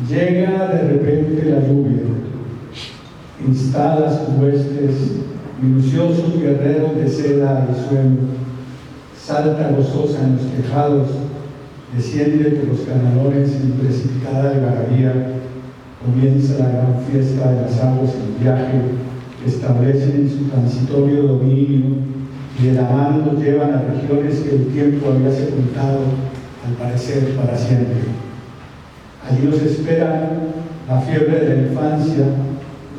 Llega de repente la lluvia, instala sus huestes, minuciosos guerreros de seda y sueño, salta gozosa en los tejados, desciende por los canalones en precipitada algarabía, comienza la gran fiesta de las aguas en viaje que establecen en su transitorio dominio y de la mano nos llevan a regiones que el tiempo había sepultado, al parecer para siempre. Allí nos espera la fiebre de la infancia,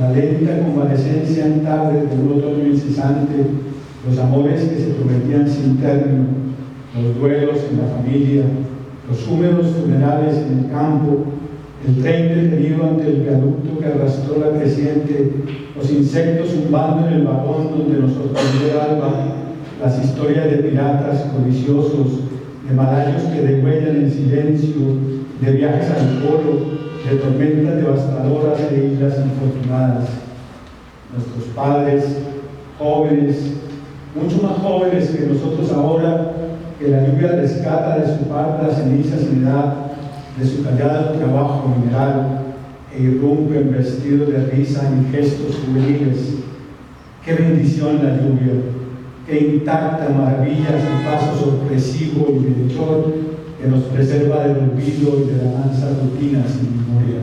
la lenta convalescencia en tardes de un otoño incesante, los amores que se prometían sin término, los duelos en la familia, los húmedos funerales en el campo, el tren detenido ante el viaducto que arrastró la creciente, los insectos zumbando en el vagón donde nos sorprendió el alba, las historias de piratas codiciosos, de malayos que degüellan en silencio, de viajes al polo, de tormentas devastadoras de islas infortunadas. Nuestros padres, jóvenes, mucho más jóvenes que nosotros ahora, que la lluvia rescata de su parda ceniza sin edad, de su callado trabajo mineral, e irrumpen vestidos de risa en gestos juveniles. ¡Qué bendición la lluvia! ¡Qué intacta maravilla su paso sorpresivo y benditor que nos preserva del olvido y de la mansa rutina sin memoria!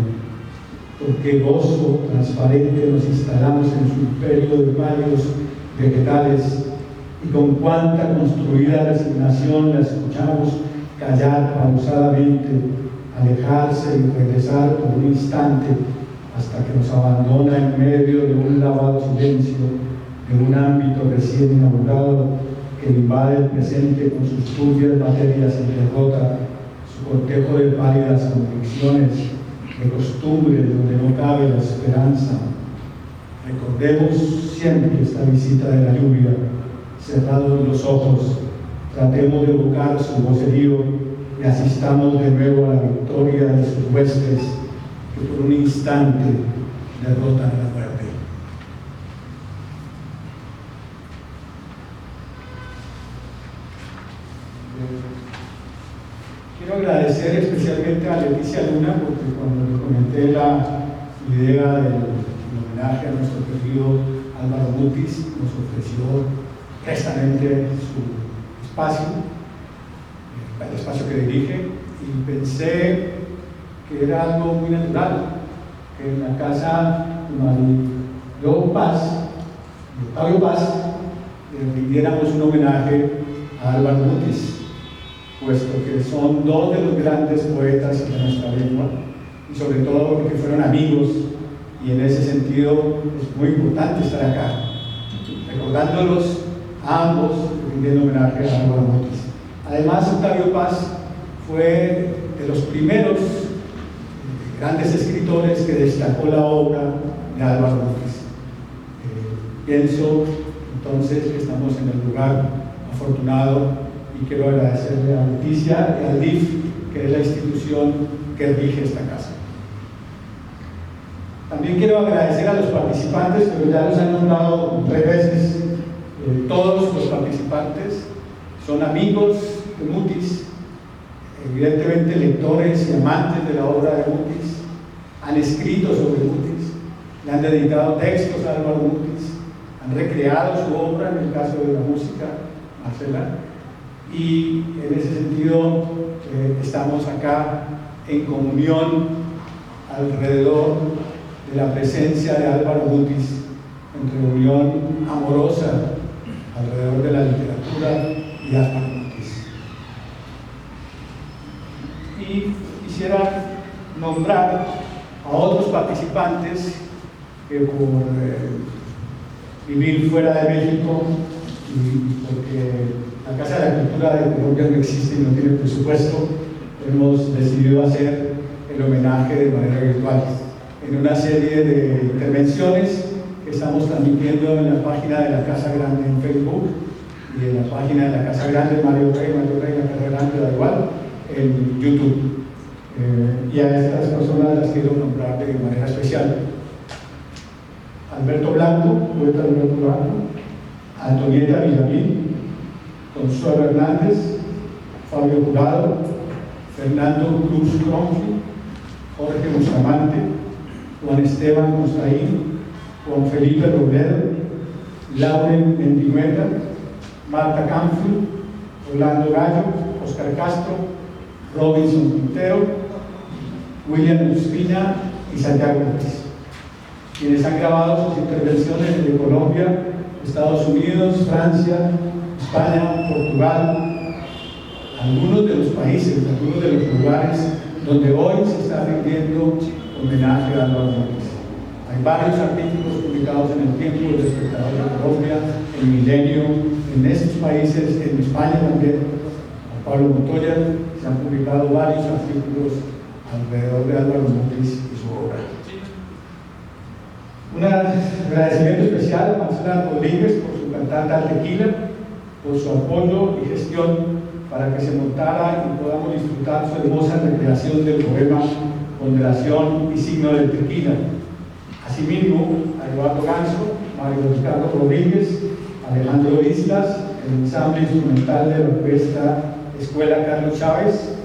Con qué gozo transparente nos instalamos en su imperio de varios vegetales, y con cuánta construida resignación la escuchamos callar pausadamente, alejarse y regresar por un instante hasta que nos abandona en medio de un lavado silencio, de un ámbito recién inaugurado que invade el presente con sus turbias materias en derrota, su cortejo de pálidas convicciones, de costumbres donde no cabe la esperanza. Recordemos siempre esta visita de la lluvia, cerrados los ojos, tratemos de evocar su vocerío y asistamos de nuevo a la victoria de sus huestes que por un instante derrotan a la muerte. Quiero agradecer especialmente a Leticia Luna, porque cuando le comenté la idea del homenaje a nuestro querido Álvaro Mutis, nos ofreció prestamente su espacio, el espacio que dirige, y pensé que era algo muy natural, que en la casa de Mario Paz, de Octavio Paz, le rindiéramos un homenaje a Álvaro Mutis, puesto que son dos de los grandes poetas de nuestra lengua, y sobre todo porque fueron amigos, y en ese sentido es muy importante estar acá, recordándolos a ambos, rindiendo homenaje a Álvaro Mutis. Además, Octavio Paz fue de los primeros grandes escritores que destacó la obra de Álvaro Mutis. Pienso entonces que estamos en el lugar afortunado, y quiero agradecerle a Leticia y al DIF, que es la institución que rige esta casa. También quiero agradecer a los participantes, pero ya los han nombrado 3 veces. Todos los participantes son amigos de Mutis, evidentemente lectores y amantes de la obra de Mutis, han escrito sobre Mutis, le han dedicado textos a Álvaro Mutis, han recreado su obra en el caso de la música, Marcela, y en ese sentido estamos acá en comunión alrededor de la presencia de Álvaro Mutis, en reunión amorosa alrededor de la literatura y Álvaro Mutis. Y quisiera nombrar a otros participantes que por vivir fuera de México y porque la Casa de la Cultura de Colombia no existe y no tiene presupuesto, hemos decidido hacer el homenaje de manera virtual en una serie de intervenciones que estamos transmitiendo en la página de la Casa Grande en Facebook y en la página de la Casa Grande Mario Rey, la Casa Grande da igual, en YouTube. Y a estas personas las quiero nombrar de manera especial: Alberto Blanco, poeta Alberto Blanco, Antonieta Villamil, Consuelo Hernández, Fabio Jurado, Fernando Cruz Cronfi, Jorge Bustamante, Juan Esteban Constaín, Juan Felipe Robledo, Lauren Mendinueta, Marta Canfield, Orlando Gallo, Oscar Castro, Robinson Quintero, William Espina y Santiago López, quienes han grabado sus intervenciones de Colombia, Estados Unidos, Francia, España, Portugal, algunos de los países, algunos de los lugares donde hoy se está rindiendo homenaje a Álvaro Mutis. Hay varios artículos publicados en El Tiempo, El Espectador de Colombia, El Milenio, en estos países, en España también, a Pablo Montoya, se han publicado varios artículos alrededor de Álvaro Mutis y su obra. Un agradecimiento especial a Marcela Rodríguez por su cantata Tequila, por su apoyo y gestión para que se montara y podamos disfrutar su hermosa recreación del poema Ponderación y Signo del Tequila. Asimismo, a Eduardo Ganso, Mario Ricardo Rodríguez, Alejandro Islas, el ensamble instrumental de la Orquesta Escuela Carlos Chávez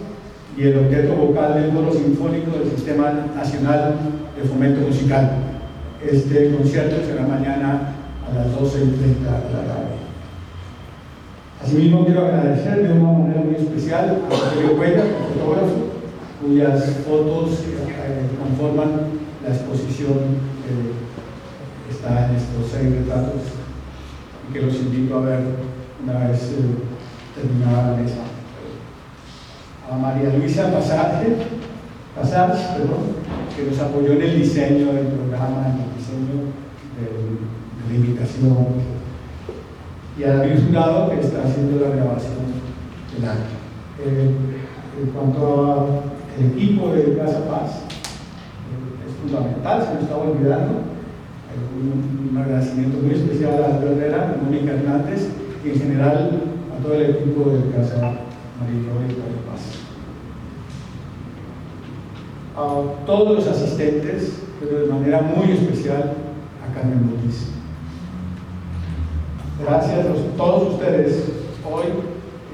y el objeto vocal del coro sinfónico del Sistema Nacional de Fomento Musical. Este concierto será mañana a las 12:30 de la tarde. Asimismo, quiero agradecer de una manera muy especial a Rogelio Cuellar, el fotógrafo, cuyas fotos conforman la exposición que está en estos 6 retratos y que los invito a ver una vez terminada la mesa. A María Luisa Passage, que nos apoyó en el diseño del programa, en el diseño de la invitación, y a David Jurado, que está haciendo la grabación del acto. En cuanto al equipo de Casa Paz, es fundamental, se me estaba olvidando. Un agradecimiento muy especial a Alberto Herrera, a Mónica Hernández y en general a todo el equipo de Casa Mariló y Casa Paz. A todos los asistentes, pero de manera muy especial a Carmen Mutis. Gracias a todos ustedes. Hoy,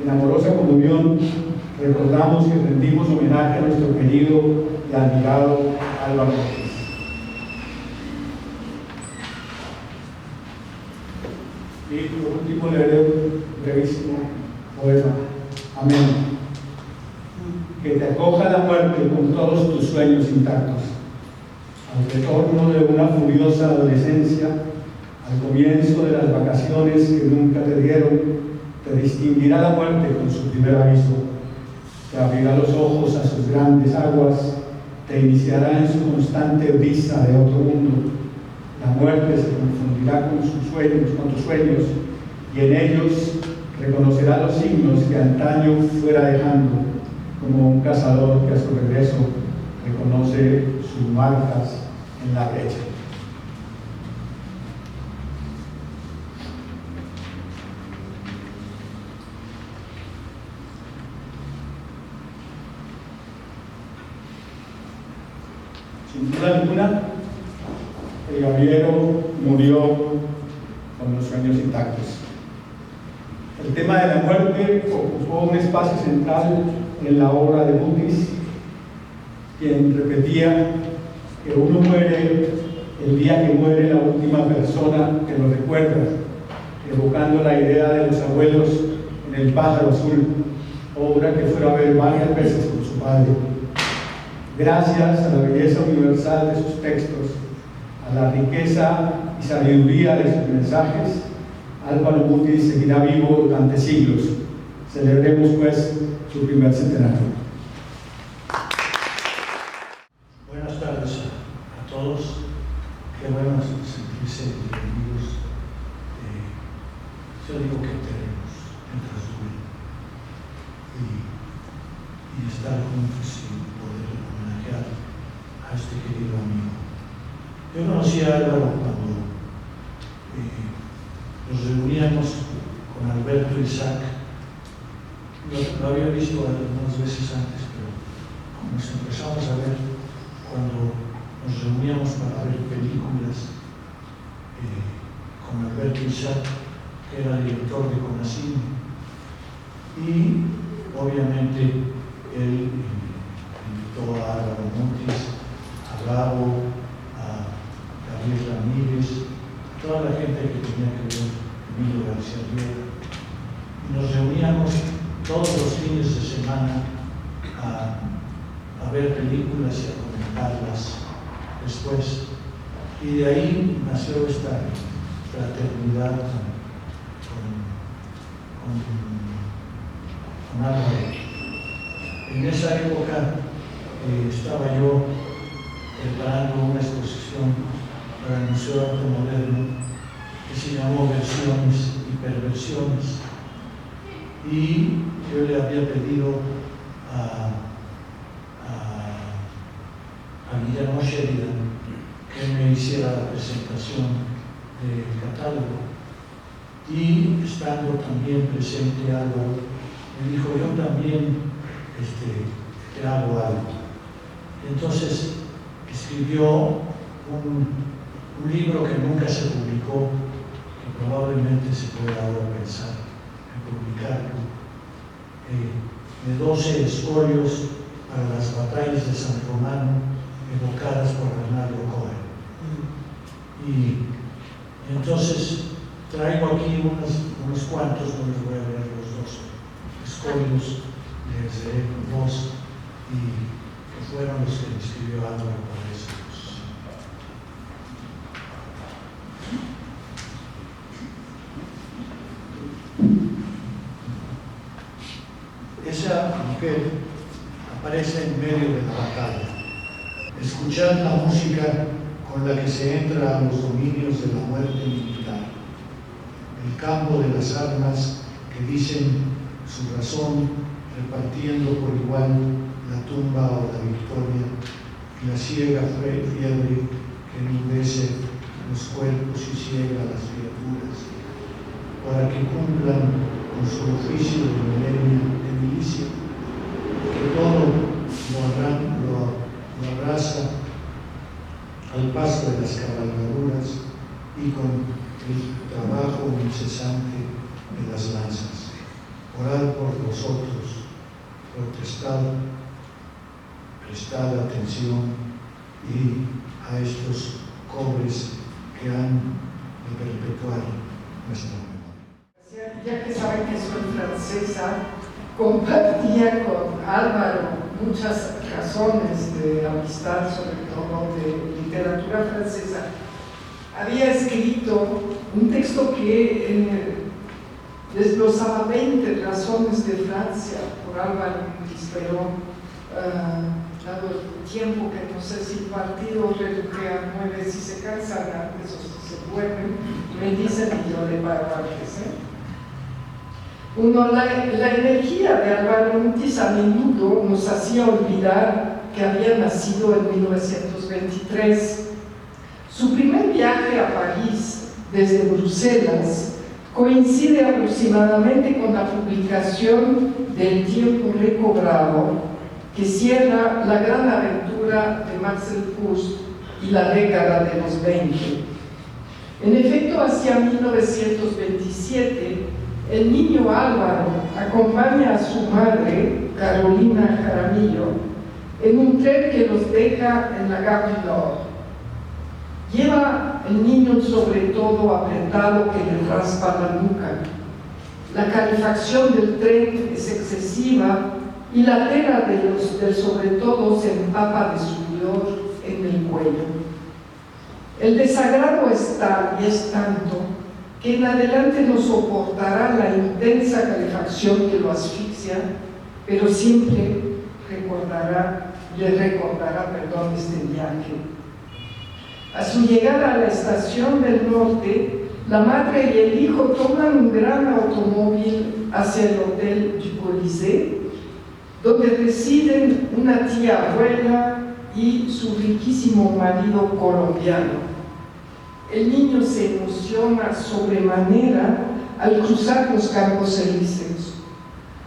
en amorosa comunión, recordamos y rendimos homenaje a nuestro querido y admirado Álvaro Mutis. Y por último leeré un brevísimo poema. Amén. Que te acoja la muerte con todos tus sueños intactos, al retorno de una furiosa adolescencia, al comienzo de las vacaciones que nunca te dieron, te distinguirá la muerte con su primer aviso, te abrirá los ojos a sus grandes aguas, te iniciará en su constante brisa de otro mundo. La muerte se confundirá con sus sueños, con tus sueños, y en ellos reconocerá los signos que antaño fuera dejando, como un cazador que a su regreso reconoce sus marcas en la brecha. Sin duda alguna, el gaviero murió con los sueños intactos. El tema de la muerte ocupó un espacio central en la obra de Mutis, quien repetía que uno muere el día que muere la última persona que lo recuerda, evocando la idea de los abuelos en El pájaro azul, obra que fuera a ver varias veces con su padre. Gracias a la belleza universal de sus textos, a la riqueza y sabiduría de sus mensajes, Álvaro Mutis seguirá vivo durante siglos. Celebremos, pues, su primer centenario. Buenas tardes a todos. Qué bueno sentirse bienvenidos. Yo digo que tenemos mientras dure y estar juntos y poder homenajear a este querido amigo. Yo conocí a Álvaro cuando nos reuníamos con Alberto Isaac. Lo había visto algunas veces antes, pero nos empezamos a ver cuando nos reuníamos para ver películas con Alberto Isaac, que era director de CONACYT, y obviamente él invitó a Álvaro Mutis, a Bravo, a Gabriel Ramírez, a toda la gente que tenía que ver con Emilio García Riera. Y nos reuníamos todos los fines de semana a ver películas y a comentarlas después. Y de ahí nació esta fraternidad con Álvaro. En esa época estaba yo preparando una exposición para el Museo de Arte Moderno que se llamó Versiones y Perversiones. Y yo le había pedido a Guillermo Sheridan que me hiciera la presentación del catálogo. Y estando también presente Álvaro, me dijo: yo también te hago algo. Entonces escribió un libro que nunca se publicó, que probablemente se pueda ahora pensar en publicarlo, de 12 escorios para las batallas de San Romano, evocadas por Bernardo Cohen. Y entonces traigo aquí unos cuantos, no les voy a leer los 12 escorios, les leeré con voz, y que fueron los que me escribió Álvaro para eso. Esa mujer aparece en medio de la batalla. Escuchad la música con la que se entra a los dominios de la muerte militar, el campo de las armas que dicen su razón, repartiendo por igual la tumba o la victoria, y la ciega fiebre que enmudece los cuerpos y ciega las criaturas, para que cumplan con su oficio de milicia, que todo lo abraza al paso de las cabalgaduras y con el trabajo incesante de las lanzas. Orad por vosotros, protestad, prestad atención y a estos cobres que han de perpetuar nuestra memoria. Ya que saben que soy francesa, compartía con Álvaro muchas razones de amistad, sobre todo de literatura francesa. Había escrito un texto que desglosaba 20 razones de Francia por Álvaro Mutis, pero dado el tiempo que no sé si el partido reduje a 9, si se cansan antes o si se duermen, me dicen y yo le paro antes. La energía de Álvaro Mutis a menudo nos hacía olvidar que había nacido en 1923. Su primer viaje a París desde Bruselas coincide aproximadamente con la publicación del Tiempo recobrado, que cierra la gran aventura de Marcel Proust y la década de los 20. En efecto, hacia 1927, el niño Álvaro acompaña a su madre, Carolina Jaramillo, en un tren que los deja en la Gare du Nord. Lleva el niño sobre todo apretado que le raspa la nuca. La calefacción del tren es excesiva y la tela del sobre todo se empapa de sudor en el cuello. El desagrado es tal y es tanto que en adelante no soportará la intensa calefacción que lo asfixia, pero siempre le recordará este viaje. A su llegada a la estación del norte, la madre y el hijo toman un gran automóvil hacia el Hotel du Colisée, donde residen una tía abuela y su riquísimo marido colombiano. El niño se emociona sobremanera al cruzar los Campos Elíseos,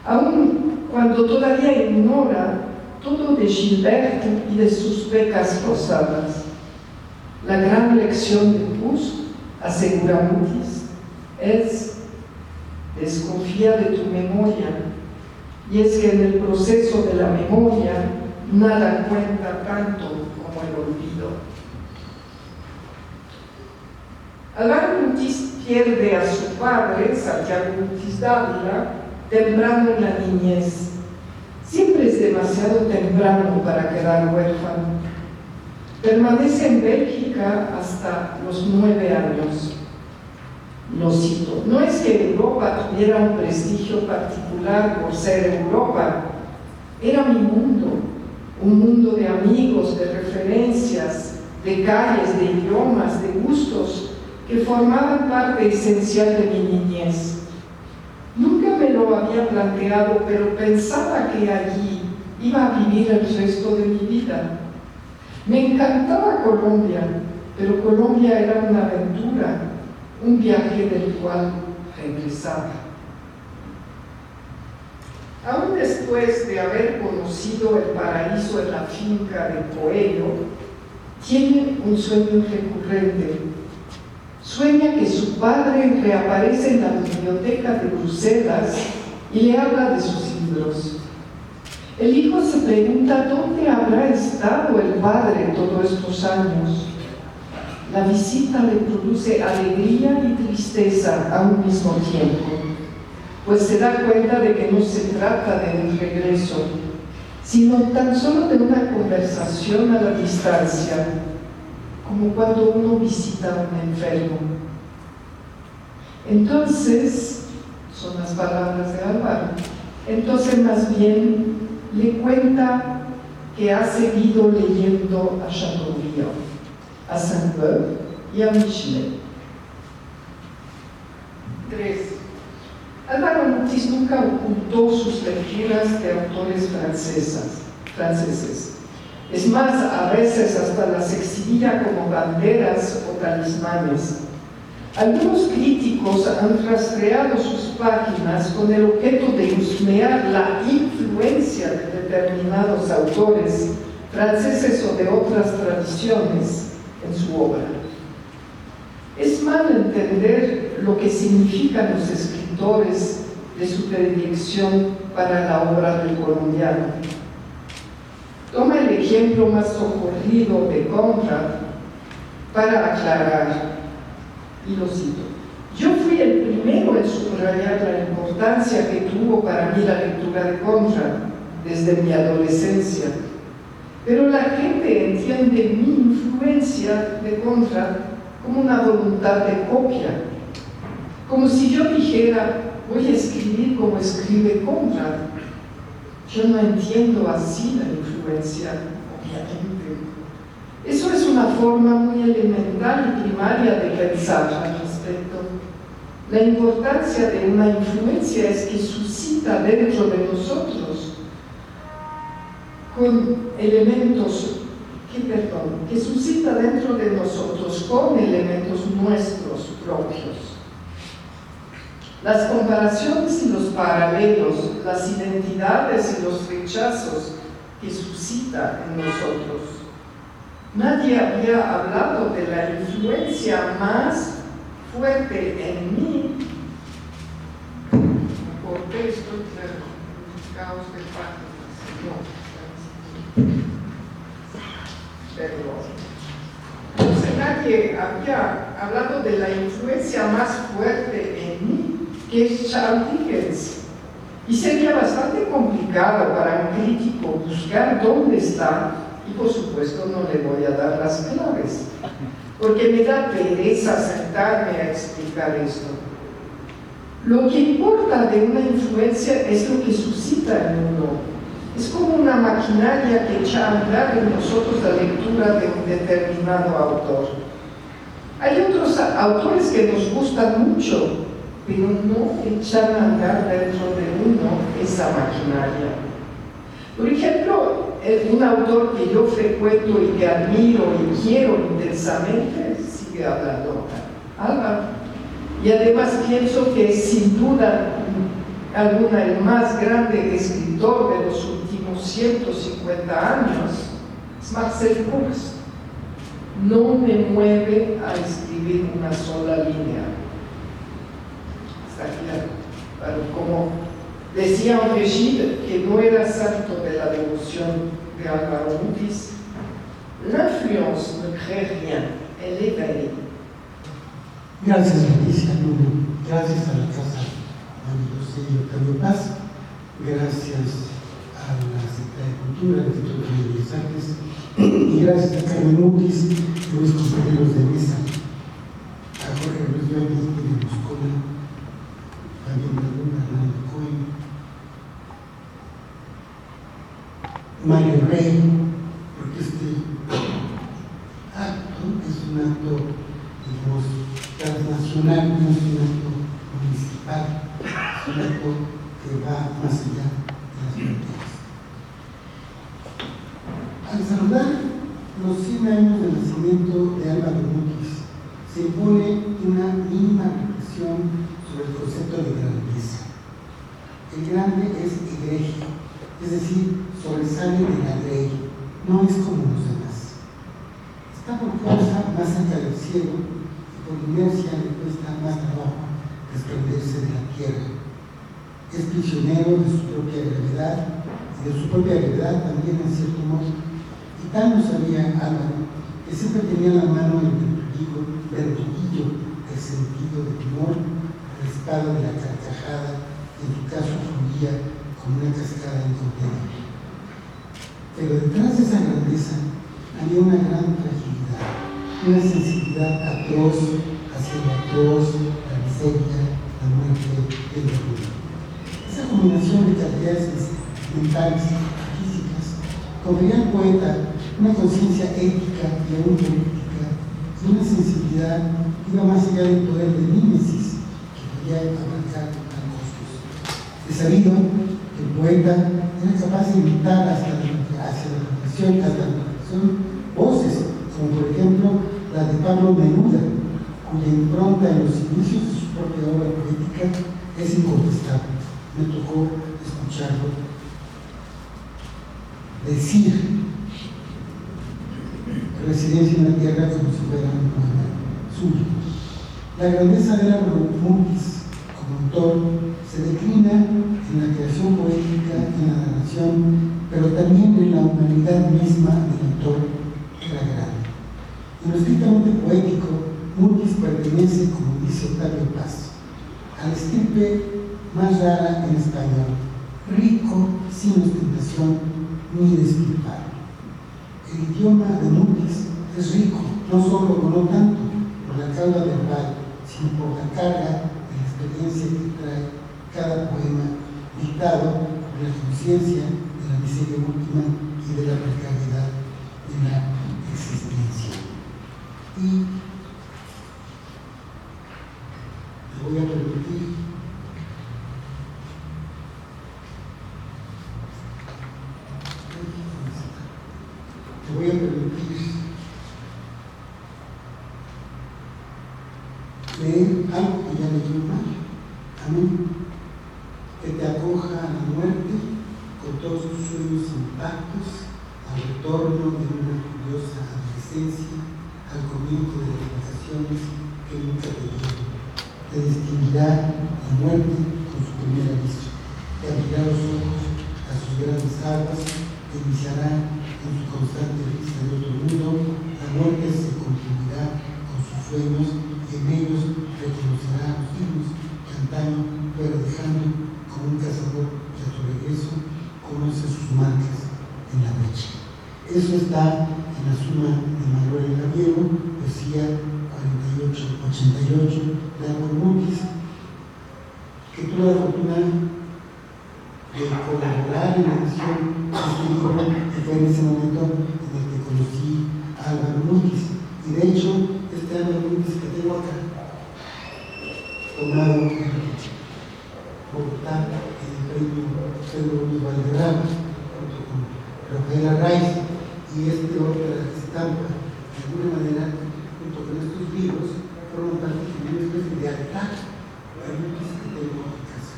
aun cuando todavía ignora todo de Gilbert y de sus becas rosadas. La gran lección de Proust, asegura Mutis, es: desconfía de tu memoria, y es que en el proceso de la memoria nada cuenta tanto como el olvido. Álvaro Mutis pierde a su padre, Santiago Mutis Dávila, temprano en la niñez. Siempre es demasiado temprano para quedar huérfano. Permanece en Bélgica hasta los 9 años. Lo cito: no es que Europa tuviera un prestigio particular por ser Europa, era mi mundo, un mundo de amigos, de referencias, de calles, de idiomas, de gustos que formaban parte esencial de mi niñez. Nunca me lo había planteado, pero pensaba que allí iba a vivir el resto de mi vida. Me encantaba Colombia, pero Colombia era una aventura, un viaje del cual regresaba. Aún después de haber conocido el paraíso en la finca de Coelho, tiene un sueño recurrente. Sueña que su padre reaparece en la biblioteca de Bruselas y le habla de sus libros. El hijo se pregunta dónde habrá estado el padre todos estos años. La visita le produce alegría y tristeza a un mismo tiempo, pues se da cuenta de que no se trata de un regreso, sino tan solo de una conversación a la distancia, como cuando uno visita a un enfermo. Entonces, son las palabras de Álvaro, entonces más bien le cuenta que ha seguido leyendo a Chateaubriand, a Saint-Beuve y a Michelet. 3. Álvaro Mutis nunca ocultó sus lecturas de autores franceses. Es más, a veces hasta las exhibía como banderas o talismanes. Algunos críticos han rastreado sus páginas con el objeto de husmear la influencia de determinados autores franceses o de otras tradiciones en su obra. Es mal entender lo que significan los escritores de su predilección para la obra del colombiano. Toma el ejemplo más socorrido de Conrad para aclarar, y lo cito: yo fui el primero en subrayar la importancia que tuvo para mí la lectura de Conrad desde mi adolescencia, pero la gente entiende mi influencia de Conrad como una voluntad de copia, como si yo dijera: voy a escribir como escribe Conrad. Yo no entiendo así la influencia, obviamente. Eso es una forma muy elemental y primaria de pensar al respecto. La importancia de una influencia es que suscita dentro de nosotros que suscita dentro de nosotros con elementos nuestros propios. Las comparaciones y los paralelos, las identidades y los rechazos que suscita en nosotros. Nadie había hablado de la influencia más fuerte en mí. Corté esto, caos de páginas. Entonces nadie había hablado de la influencia más fuerte en mí, que es Charles Dickens. Y sería bastante complicado para un crítico buscar dónde está, y por supuesto no le voy a dar las claves, porque me da pereza sentarme a explicar esto. Lo que importa de una influencia es lo que suscita en uno. Es como una maquinaria que echa a andar en nosotros la lectura de un determinado autor. Hay otros autores que nos gustan mucho, pero no echan a andar dentro de uno esa maquinaria. Por ejemplo, un autor que yo frecuento y que admiro y quiero intensamente, sigue hablando Álvaro. Y además pienso que es sin duda alguna el más grande escritor de los últimos 150 años, es Marcel Proust. No me mueve a escribir una sola línea. Está claro. Pero como decía Brigitte, que no era santo de la devoción de Álvaro Mutis, l'influence ne crée rien, elle éveille. Gracias, Leticia Luna. Gracias a la Casa María José y Octavio Paz. Gracias a la Secretaría de Cultura, al Instituto de Bellas Artes. Y gracias a Carmen Mutis y a los compañeros de mesa. A Jorge Luis López, Miguel Moscona, Javier Laguna, Hernando Cohen, Mario Rey, porque este acto es un acto, digamos, transnacional, no es un acto municipal, es un acto que va más allá de las fronteras. Al saludar los 100 años de nacimiento de Álvaro Mutis, se impone una mínima reflexión sobre el concepto de grandeza. El grande es egregio, es decir, sobresale de la ley, no es como los demás. Está por fuerza más cerca del cielo y por inercia le cuesta más trabajo desprenderse de la tierra. Es prisionero de su propia gravedad y de su propia gravedad también en cierto modo. Y tal lo sabía Álvaro, que siempre tenía la mano en el verduguillo del sentido de timor, la espada de la carcajada, que en tu caso fluía como una cascada incontenible. Pero detrás de esa grandeza había una gran fragilidad, una sensibilidad atroz hacia lo atroz, la miseria, la muerte y el dolor. Esa combinación de calidades mentales y físicas confería al poeta una conciencia ética y aún política y una sensibilidad que iba más allá del poder de mímesis que podía abarcar a costos. Es sabido que el poeta era capaz de imitar hacia la reflexión voces, como por ejemplo la de Pablo Neruda, cuya impronta en los inicios de su propia obra poética es incontestable. Me tocó escucharlo decir: residencia en la tierra como si fuera un poema suyo. La grandeza de Álvaro Mutis como autor se declina en la creación poética, en la narración, pero también en la humanidad misma del autor que era grande. En lo estrictamente poético, Mutis pertenece, como dice Octavio Paz, a la estirpe más rara en español, rico, sin ostentación ni despilfarro. El idioma de Mutis es rico, no solo o no tanto por la cauda verbal, sino por la carga de la experiencia que trae cada poema, dictado por la conciencia de la miseria última y de la precariedad de la existencia. Y le voy a permitir leer algo que ya leí mal. Amén. Que te acoja a la muerte con todos tus sueños intactos, al retorno de una curiosa adolescencia, al comienzo de las vacaciones que nunca te dieron. Te distinguirá la muerte con su primer aviso, te abrirá los ojos a sus grandes aguas, te iniciará en su constante risa de otro mundo. La muerte se confundirá con sus sueños y en ellos reconocerá a los hijos que antaño fuera dejando, como un cazador que a su regreso conoce sus marcas en la brecha. Eso está en la Suma de Manuel Gabrielo, poesía 48-88 de Álvaro Mutis, que tuve la fortuna de colaborar en la edición de este libro, que fue en ese momento en el que conocí a Álvaro Mutis. Y de hecho, este Álvaro Mutis que tengo acá, tomado en Bogotá en el premio Pedro Luis Valderrama, junto con Rafael Arraiz, y otra estampa, de alguna manera, junto con estos libros, forman parte de una especie de altar al Mutis que tengo en casa.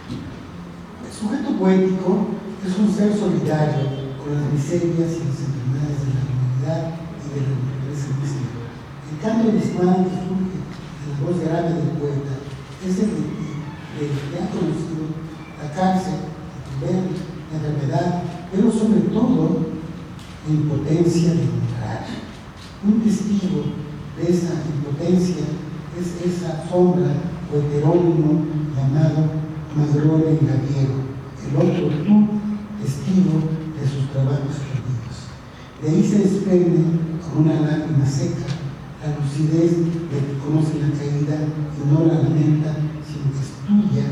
El sujeto poético es un ser solidario con las miserias y las enfermedades de la humanidad y de la naturaleza misma. El canto abismal que surge de la voz grave del poeta es el que ha conocido la cárcel, el poder, la enfermedad, pero impotencia de entrar. Un testigo de esa impotencia es esa sombra o heterónimo llamado Magrone Gadiego, el otro tú, testigo de sus trabajos perdidos. De ahí se desprende con una lágrima seca la lucidez de que conoce la caída y no la lamenta, sino que estudia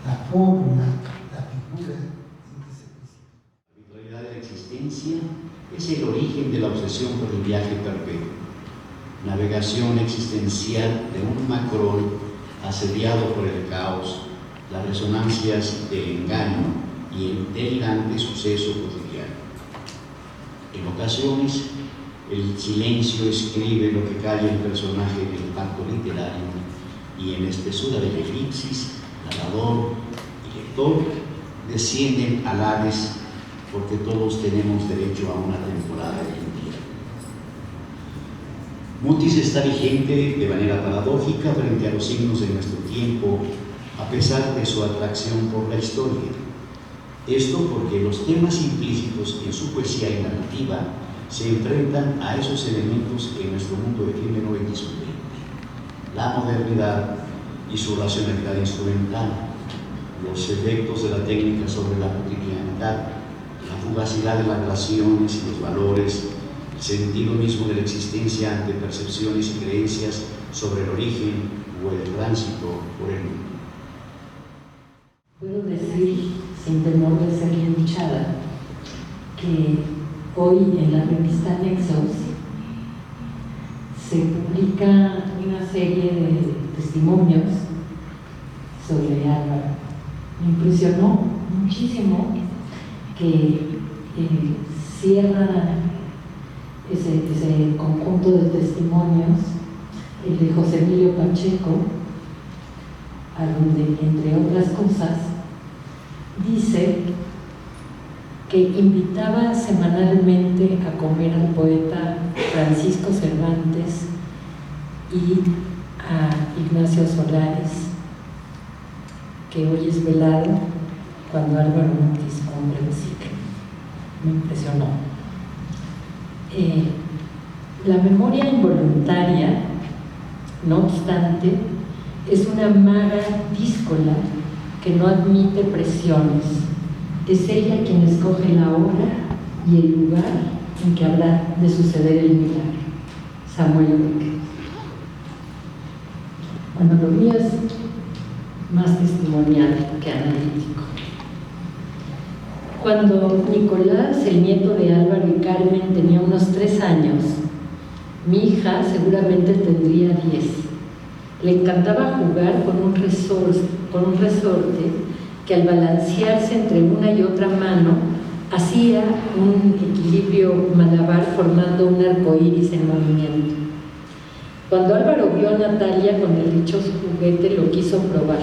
la forma, la figura en que se presenta. La virtualidad de la existencia es el origen de la obsesión por el viaje perpetuo, navegación existencial de un Macron asediado por el caos, las resonancias del engaño y el delirante suceso cotidiano. En ocasiones, el silencio escribe lo que calla el personaje del pacto literario, y en la espesura del elipsis, narrador y lector descienden al Hades, porque todos tenemos derecho a una temporada de invierno. Mutis está vigente de manera paradójica frente a los signos de nuestro tiempo, a pesar de su atracción por la historia. Esto porque los temas implícitos en su poesía y narrativa se enfrentan a esos elementos que nuestro mundo efímero y disolvente: la modernidad y su racionalidad instrumental, los efectos de la técnica sobre la cotidianidad, la fugacidad de las relaciones y los valores, el sentido mismo de la existencia ante percepciones y creencias sobre el origen o el tránsito por el mundo. Puedo decir, sin temor de ser linchada, que hoy en la revista Nexos se publica una serie de testimonios sobre Álvaro. Me impresionó muchísimo que cierra ese conjunto de testimonios el de José Emilio Pacheco, a donde, entre otras cosas, dice que invitaba semanalmente a comer al poeta Francisco Cervantes y a Ignacio Solares, que hoy es velado, cuando Álvaro Mutis, hombre de siglo. Me impresionó. La memoria involuntaria, no obstante, es una maga díscola que no admite presiones. Es ella quien escoge la hora y el lugar en que habrá de suceder el milagro. Samuel Beckett. Bueno, lo mío es más testimonial que analítico. Cuando Nicolás, el nieto de Álvaro y Carmen, tenía unos 3 años, mi hija seguramente tendría 10. Le encantaba jugar con un resorte que al balancearse entre una y otra mano hacía un equilibrio malabar formando un arco iris en movimiento. Cuando Álvaro vio a Natalia con el dichoso juguete, lo quiso probar.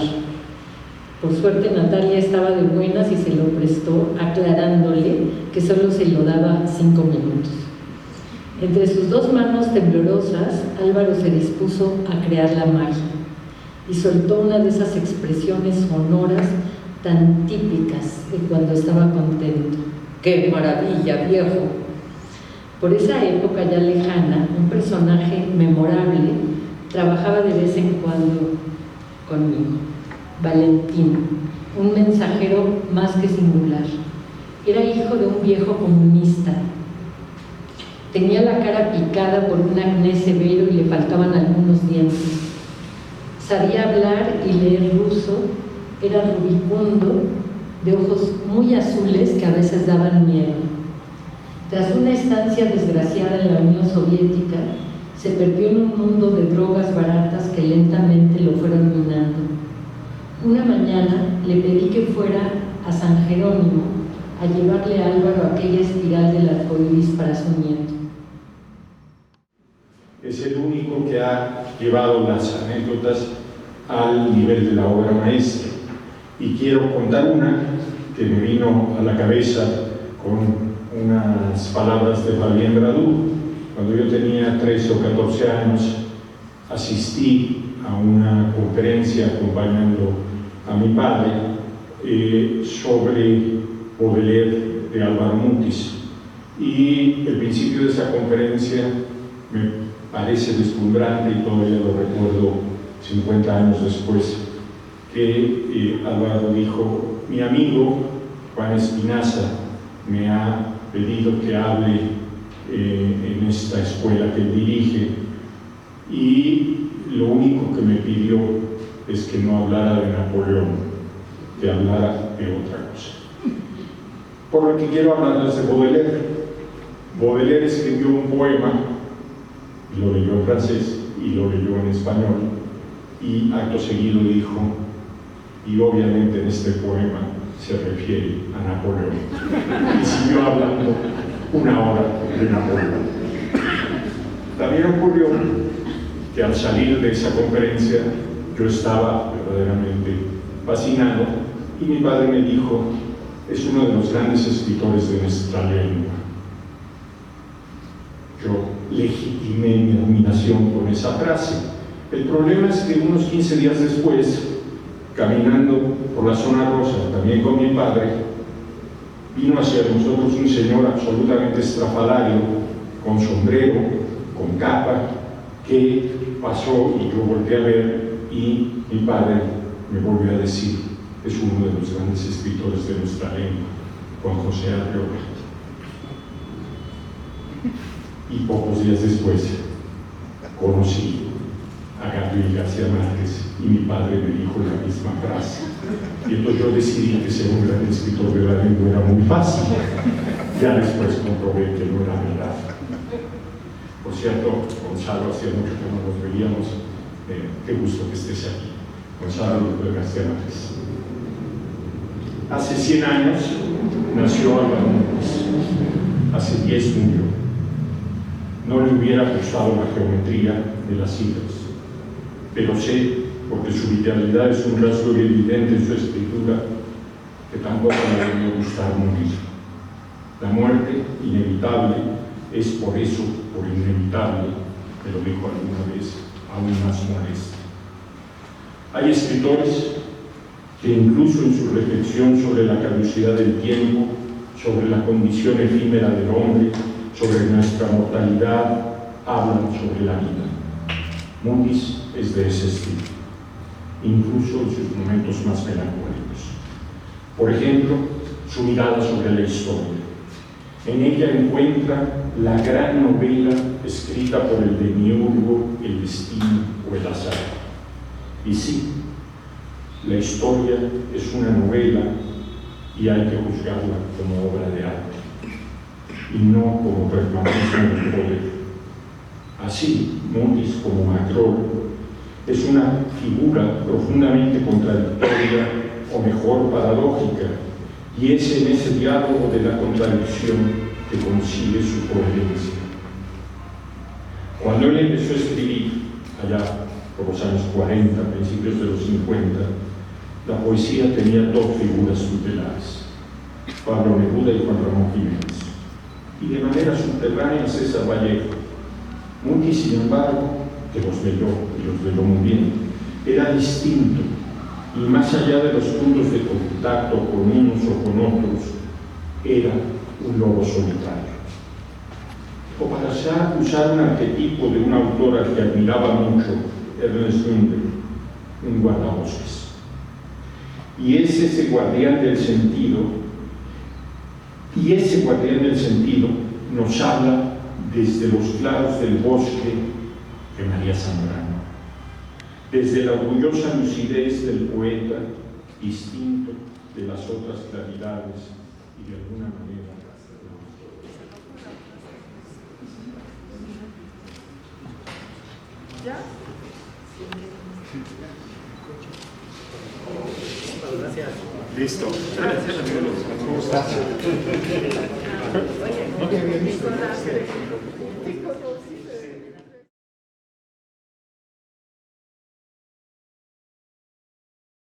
Por suerte Natalia estaba de buenas y se lo prestó, aclarándole que solo se lo daba 5 minutos. Entre sus 2 manos temblorosas, Álvaro se dispuso a crear la magia y soltó una de esas expresiones sonoras tan típicas de cuando estaba contento. ¡Qué maravilla, viejo! Por esa época ya lejana, un personaje memorable trabajaba de vez en cuando conmigo. Valentín, un mensajero más que singular. Era hijo de un viejo comunista. Tenía la cara picada por un acné severo y le faltaban algunos dientes. Sabía hablar y leer ruso, era rubicundo, de ojos muy azules que a veces daban miedo. Tras una estancia desgraciada en la Unión Soviética, se perdió en un mundo de drogas baratas que lentamente lo fueron minando. Una mañana le pedí que fuera a San Jerónimo a llevarle a Álvaro aquella espiral del arco iris para su nieto. Es el único que ha llevado las anécdotas al nivel de la obra maestra. Y quiero contar una que me vino a la cabeza con unas palabras de Fabián Bradou. Cuando yo tenía 13 o 14 años, asistí a una conferencia acompañando a mi padre sobre Baudelaire de Álvaro Mutis. Y el principio de esa conferencia me parece deslumbrante y todavía lo recuerdo 50 años después, que Álvaro dijo: mi amigo Juan Espinaza me ha pedido que hable en esta escuela que él dirige, y lo único que me pidió es que no hablara de Napoleón, que hablara de otra cosa. Por lo que quiero hablarles de Baudelaire. Baudelaire escribió un poema, y lo leyó en francés y lo leyó en español, y acto seguido dijo: y obviamente en este poema se refiere a Napoleón. Y siguió hablando una hora de Napoleón. También ocurrió que al salir de esa conferencia yo estaba verdaderamente fascinado, y mi padre me dijo: es uno de los grandes escritores de nuestra lengua. Yo legitimé mi admiración con esa frase. El problema es que unos 15 días después, caminando por la zona rosa, también con mi padre, vino hacia nosotros un señor absolutamente estrafalario, con sombrero, con capa, que pasó y yo volteé a ver, y mi padre me volvió a decir: es uno de los grandes escritores de nuestra lengua, Juan José Arriola. Y pocos días después conocí a Gabriel García Márquez, y mi padre me dijo la misma frase. Y entonces yo decidí que ser un gran escritor de la lengua era muy fácil. Ya después comprobé que no era verdad. Por cierto, Gonzalo, hacía mucho que no nos veíamos. Qué gusto que estés aquí. Gonzalo López García Márquez. Hace 100 años nació Álvaro Montes. Hace 10 murió. No le hubiera gustado la geometría de las cifras, pero sé, porque su vitalidad es un rasgo evidente en su escritura, que tampoco le debió gustar morir. La muerte, inevitable, es por eso, por inevitable, me lo dijo alguna vez, aún más molesta. Hay escritores que incluso en su reflexión sobre la caducidad del tiempo, sobre la condición efímera del hombre, sobre nuestra mortalidad, hablan sobre la vida. Mundis es de ese estilo, incluso en sus momentos más melancólicos. Por ejemplo, su mirada sobre la historia. En ella encuentra la gran novela escrita por el demiurgo, el destino o el azar. Y sí, la historia es una novela y hay que juzgarla como obra de arte y no como pragmatismo del poder. Así, Mundis, como Macron, es una figura profundamente contradictoria, o mejor, paradójica, y es en ese diálogo de la contradicción que consigue su coherencia. Cuando él empezó a escribir, allá por los años 40, principios de los 50, la poesía tenía dos figuras tutelares: Pablo Neruda y Juan Ramón Jiménez, y de manera subterránea César Vallejo. Mundis, sin embargo, que los leyó, y los leyó muy bien, era distinto, y más allá de los puntos de contacto con unos o con otros, era un lobo solitario. O para usar un arquetipo de una autora que admiraba mucho, Ernest Lundgren, un guardabosques. Y es ese guardián del sentido, nos habla desde los claros del bosque de María Zambrano, desde la orgullosa lucidez del poeta, distinto de las otras claridades y de alguna manera. ¿Ya? Gracias. Listo. ¿Cómo estás? No te había visto.